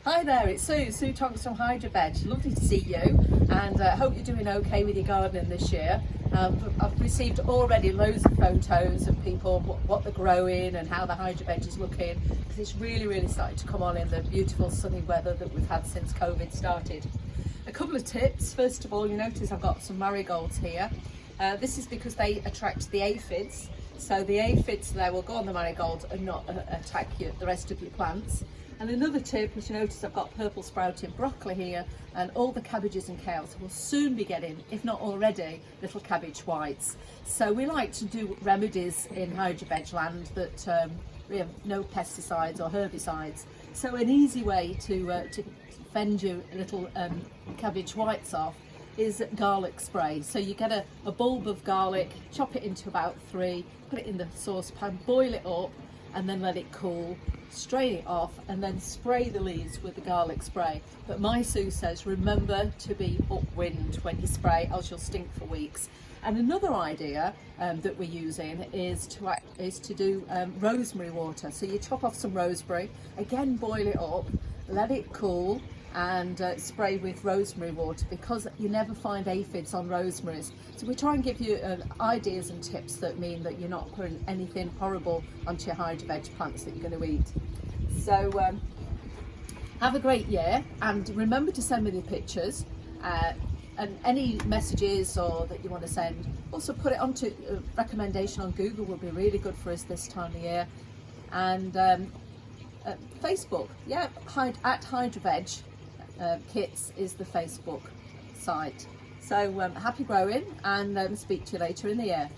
Hi there, it's Sue Tonks from Hydroveg. Lovely to see you, and hope you're doing okay with your gardening this year. I've received already loads of photos of people, what they're growing and how the Hydroveg is looking, because it's really starting to come on in the beautiful sunny weather that we've had since COVID started. A couple of tips. First of all, you notice I've got some marigolds here. This is because they attract the aphids, so the aphids there will go on the marigolds and not attack the rest of your plants. And another tip is, you notice I've got purple sprouting broccoli here, and all the cabbages and kales will soon be getting, if not already, little cabbage whites. So we like to do remedies in Hydroveg land that we have no pesticides or herbicides. So an easy way to fend your little cabbage whites off is garlic spray. So you get a bulb of garlic, chop it into about 3, put it in the saucepan, boil it up, and then let it cool, strain it off, and then spray the leaves with the garlic spray. But my Sue says remember to be upwind when you spray, else you'll stink for weeks. And another idea that we're using is to do rosemary water. So you chop off some rosemary, again boil it up, let it cool, and spray with rosemary water, because you never find aphids on rosemaries. So we try and give you ideas and tips that mean that you're not putting anything horrible onto your Hydroveg plants that you're going to eat. So have a great year, and remember to send me the pictures and any messages or that you want to send. Also put it onto recommendation on Google will be really good for us this time of year. And Facebook, yeah, at Hydroveg Kits is the Facebook site. So happy growing, and speak to you later in the year.